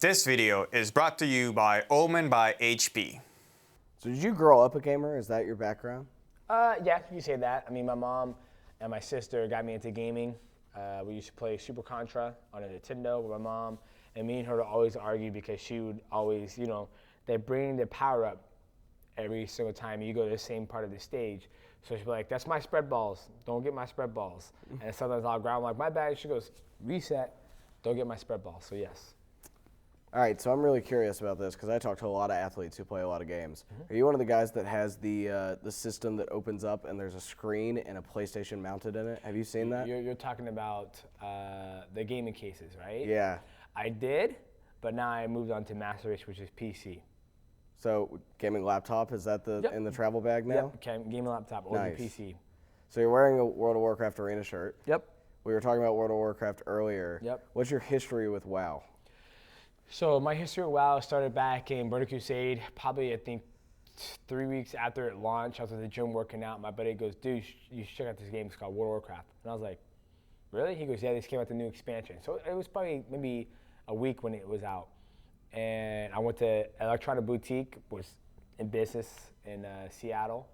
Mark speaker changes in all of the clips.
Speaker 1: This video is brought to you by Omen by HP.
Speaker 2: So did you grow up a gamer? Is that your background?
Speaker 3: Yeah, you can say that. I mean, my mom and my sister got me into gaming. We used to play Super Contra on a Nintendo with my mom, and me and her would always argue because she would always, they bring the power up every single time you go to the same part of the stage. So she'd be like, that's my spread balls. Don't get my spread balls. And sometimes I'll grab, I'm like, my bad. She goes, reset. Don't get my spread balls. So yes.
Speaker 2: All right, so I'm really curious about this because I talk to a lot of athletes who play a lot of games. Are you one of the guys that has the system that opens up and there's a screen and a PlayStation mounted in it? Have you seen that?
Speaker 3: You're talking about the gaming cases, right?
Speaker 2: Yeah.
Speaker 3: I did, but now I moved on to Master Race, which is PC.
Speaker 2: So gaming laptop, is that in the travel bag now?
Speaker 3: Yep, gaming laptop or
Speaker 2: Nice.
Speaker 3: the PC.
Speaker 2: So you're wearing a World of Warcraft arena shirt.
Speaker 3: Yep.
Speaker 2: We were talking about World of Warcraft earlier.
Speaker 3: Yep.
Speaker 2: What's your history with WoW?
Speaker 3: So my history with WoW started back in Burning Crusade, probably I think 3 weeks after it launched. I was at the gym working out. My buddy goes, dude, you should check out this game. It's called World of Warcraft. And I was like, really? He goes, yeah, this came out the new expansion. So it was probably maybe a week when it was out. And I went to Electronic Boutique, was in business in Seattle.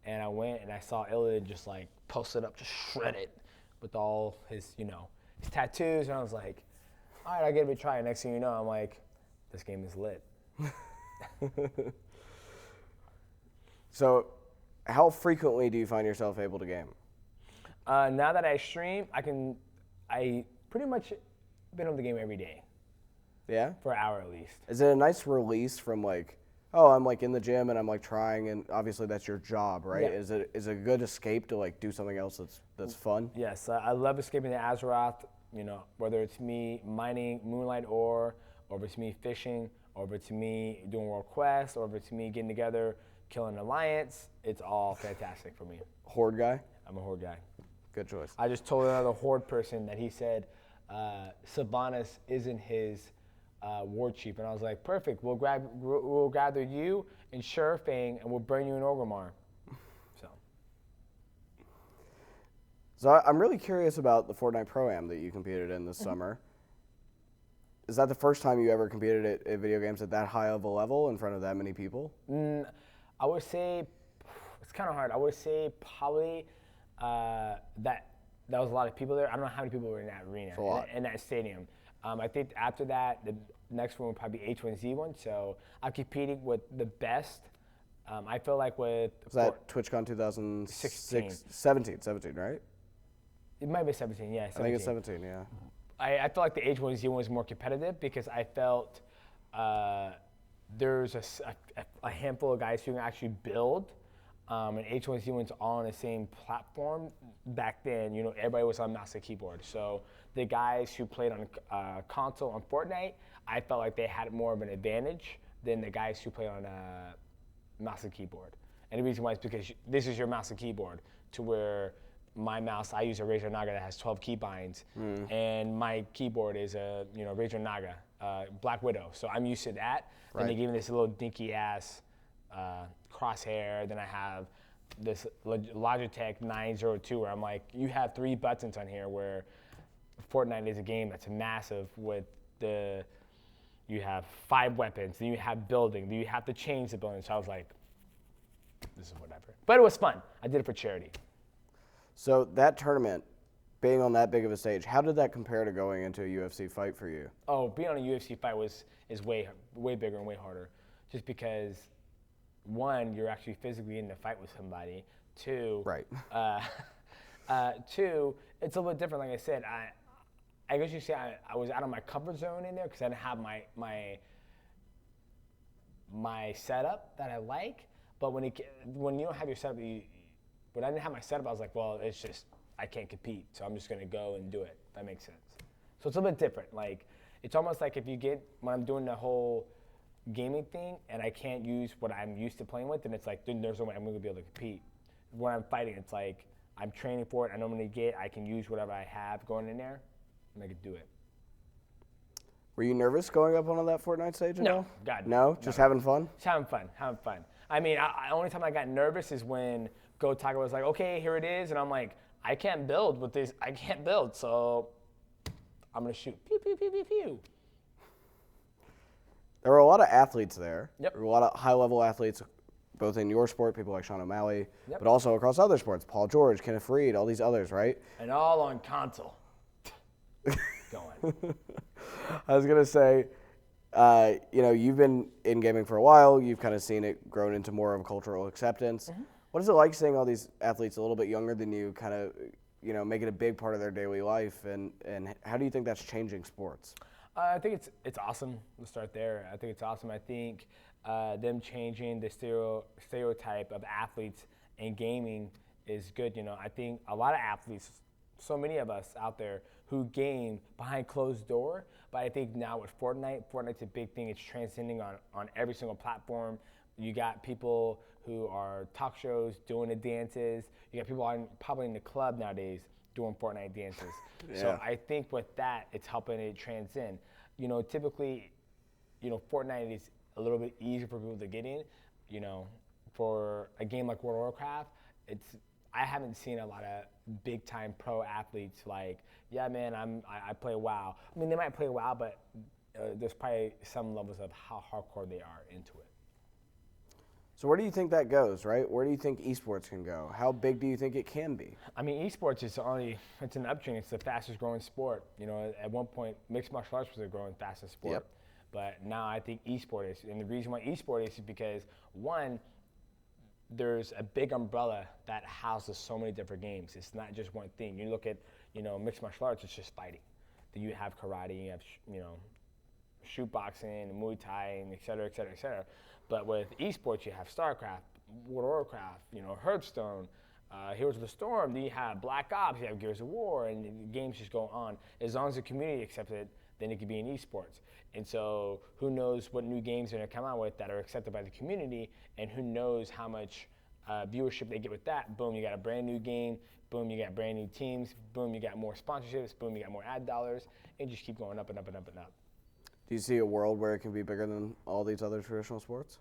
Speaker 3: And I went and I saw Illidan just like posted up, just shredded with all his, his tattoos. And I was like, all right, I'll give it a try. Next thing you know, I'm like, this game is lit.
Speaker 2: So how frequently do you find yourself able to game?
Speaker 3: Now that I stream, I pretty much been on the game every day.
Speaker 2: Yeah?
Speaker 3: For an hour at least.
Speaker 2: Is it a nice release from like, oh, I'm like in the gym and I'm like trying, and obviously that's your job, right?
Speaker 3: Yeah.
Speaker 2: Is it a good escape to like do something else that's fun?
Speaker 3: Yes, I love escaping the Azeroth, whether it's me mining Moonlight ore, or if it's me fishing, or if it's me doing World Quest, or if it's me getting together, killing Alliance. It's all fantastic for me.
Speaker 2: Horde guy?
Speaker 3: I'm a Horde guy.
Speaker 2: Good choice.
Speaker 3: I just told another Horde person that he said Sylvanas isn't his war chief, and I was like, perfect. We'll gather you and Shurfang, and we'll burn you in Orgrimmar.
Speaker 2: So I'm really curious about the Fortnite Pro-Am that you competed in this summer. Is that the first time you ever competed at video games at that high of a level in front of that many people?
Speaker 3: I would say, it's kind of hard. I would say probably that was a lot of people there. I don't know how many people were in that arena, in that stadium. I think after that, the next one would probably be H1Z1. So I'm competing with the best. I feel like with...
Speaker 2: Was that TwitchCon 2017, right?
Speaker 3: It might be 17, yeah. 17.
Speaker 2: I think it's 17, yeah.
Speaker 3: I feel like the H1Z1 was more competitive because I felt there's a handful of guys who can actually build, and H1Z1's all on the same platform. Back then, everybody was on mouse and keyboard. So the guys who played on console on Fortnite, I felt like they had more of an advantage than the guys who played on mouse and keyboard. And the reason why is because this is your mouse and keyboard, to where my mouse, I use a Razer Naga that has 12 keybinds, and my keyboard is a Razer Naga Black Widow. So I'm used to that. Right. And they gave me this little dinky ass crosshair. Then I have this Logitech 902 where I'm like, you have 3 buttons on here, where Fortnite is a game that's massive with you have 5 weapons, then you have building, then you have to change the building. So I was like, this is whatever. But it was fun. I did it for charity.
Speaker 2: So that tournament, being on that big of a stage, how did that compare to going into a UFC fight for you?
Speaker 3: Oh, being on a UFC fight is way bigger and way harder. Just because, 1, you're actually physically in the fight with somebody. 2,
Speaker 2: right.
Speaker 3: 2, it's a little different. Like I said, I guess you say I was out of my comfort zone in there because I didn't have my setup that I like. But when you don't have your setup, when I didn't have my setup, I was like, well, it's just, I can't compete, so I'm just going to go and do it. That makes sense. So it's a little bit different. Like, it's almost like when I'm doing the whole gaming thing and I can't use what I'm used to playing with, then it's like, there's no way I'm going to be able to compete. When I'm fighting, it's like, I'm training for it, I know I'm going to I can use whatever I have going in there, and I can do it.
Speaker 2: Were you nervous going up on that Fortnite stage at all?
Speaker 3: No, God.
Speaker 2: No? Just having fun?
Speaker 3: Just having fun. I mean, the only time I got nervous is when Go Tiger was like, okay, here it is. And I'm like, I can't build with this. I can't build, so I'm going to shoot. Pew, pew, pew, pew, pew.
Speaker 2: There were a lot of athletes there.
Speaker 3: Yep.
Speaker 2: There were a lot of high-level athletes, both in your sport, people like Sean O'Malley,
Speaker 3: Yep.
Speaker 2: but also across other sports. Paul George, Kenneth Reed, all these others, right?
Speaker 3: And all on console. Going.
Speaker 2: I was going to say, you've been in gaming for a while. You've kind of seen it grown into more of a cultural acceptance.
Speaker 3: Mm-hmm.
Speaker 2: What is it like seeing all these athletes a little bit younger than you kind of, make it a big part of their daily life? And how do you think that's changing sports?
Speaker 3: I think it's awesome. Let's start there. I think it's awesome. I think them changing the stereotype of athletes in gaming is good. I think a lot of athletes, so many of us out there who game behind closed door, but I think now with Fortnite's a big thing. It's transcending on every single platform. You got people who are talk shows doing the dances. You got people probably in the club nowadays doing Fortnite dances.
Speaker 2: Yeah.
Speaker 3: So I think with that, it's helping it transcend. Typically, Fortnite is a little bit easier for people to get in. For a game like World of Warcraft, I haven't seen a lot of big time pro athletes like, yeah, man, I play WoW. I mean, they might play WoW, but there's probably some levels of how hardcore they are into it.
Speaker 2: So where do you think that goes, right? Where do you think esports can go? How big do you think it can be?
Speaker 3: I mean, esports it's an uptrend. It's the fastest growing sport. At one point, mixed martial arts was the growing fastest sport.
Speaker 2: Yep.
Speaker 3: But now I think esport is. And the reason why esport is because, one, there's a big umbrella that houses so many different games. It's not just one thing. You look at, mixed martial arts, it's just fighting. Then you have karate, you have, shoot boxing, Muay Thai, and et cetera, et cetera, et cetera. But with esports, you have StarCraft, World of Warcraft, Hearthstone, Heroes of the Storm, then you have Black Ops, you have Gears of War, and the games just go on. As long as the community accepts it, then it could be in esports. And so who knows what new games they're going to come out with that are accepted by the community, and who knows how much viewership they get with that. Boom, you got a brand new game. Boom, you got brand new teams. Boom, you got more sponsorships. Boom, you got more ad dollars. And just keep going up and up and up and up.
Speaker 2: Do you see a world where it can be bigger than all these other traditional sports?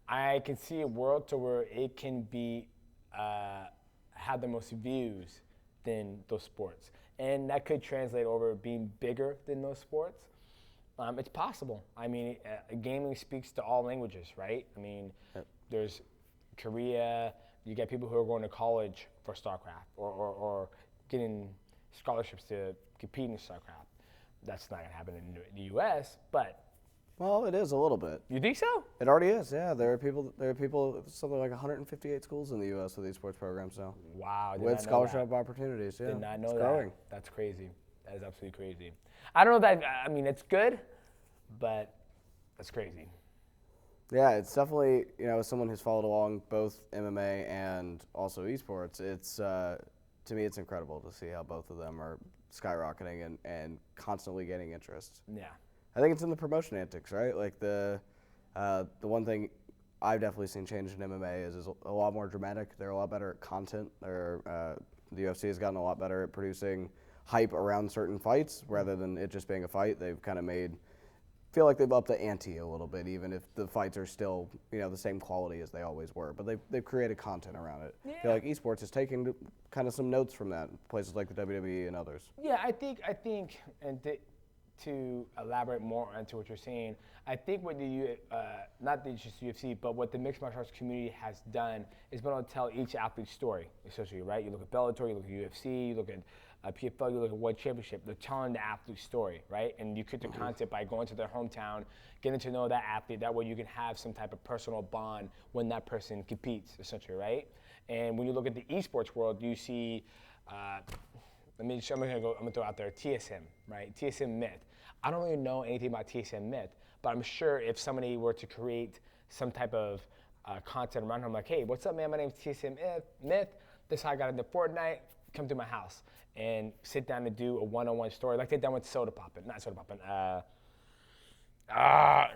Speaker 3: I can see a world to where it can be have the most views than those sports, and that could translate over being bigger than those sports. It's possible. I mean, gaming speaks to all languages, right? I mean,
Speaker 2: Yep.
Speaker 3: There's Korea. You get people who are going to college for StarCraft or getting scholarships to compete in StarCraft. That's not going to happen in the U.S., but
Speaker 2: Well, it is a little bit.
Speaker 3: you think so?
Speaker 2: It already is, yeah. There are people, something like 158 schools in the U.S. with esports programs now.
Speaker 3: Wow. Did
Speaker 2: With
Speaker 3: not know
Speaker 2: scholarship
Speaker 3: that.
Speaker 2: opportunities, yeah.
Speaker 3: Did not know
Speaker 2: it's
Speaker 3: that.
Speaker 2: growing.
Speaker 3: That's crazy. That is absolutely crazy. I don't know that, I mean, it's good, but that's crazy.
Speaker 2: Yeah, it's definitely, as someone who's followed along both MMA and also esports, it's, to me, it's incredible to see how both of them are skyrocketing and constantly getting interest.
Speaker 3: Yeah.
Speaker 2: I think it's in the promotion antics, right? Like the one thing I've definitely seen change in MMA is a lot more dramatic. They're a lot better at content. The UFC has gotten a lot better at producing hype around certain fights rather than it just being a fight. They've kind of feel like they've upped the ante a little bit, even if the fights are still, the same quality as they always were. But they've created content around it.
Speaker 3: Yeah.
Speaker 2: I feel like esports is taking kind of some notes from that, places like the WWE and others.
Speaker 3: Yeah, I think, and to elaborate more onto what you're saying, I think what not just UFC, but what the mixed martial arts community has done is been able to tell each athlete's story, essentially, right? You look at Bellator, you look at UFC, you look at PFL, you look at World Championship, they're telling the athlete's story, right? And you create the content by going to their hometown, getting to know that athlete. That way you can have some type of personal bond when that person competes, essentially, right? And when you look at the esports world, you see, I'm gonna throw out there TSM, right? TSM Myth. I don't really know anything about TSM Myth, but I'm sure if somebody were to create some type of content around him, like, hey, what's up, man? My name's TSM Myth. This is how I got into Fortnite. Come to my house and sit down to do a one-on-one story, like they've done with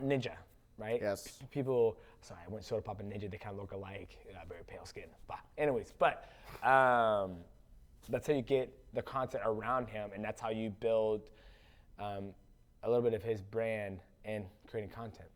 Speaker 3: Ninja, right?
Speaker 2: Yes.
Speaker 3: People, sorry, I went Soda Pop and Ninja, they kind of look alike, very pale skin. But anyways, that's how you get the content around him, and that's how you build a little bit of his brand and creating content.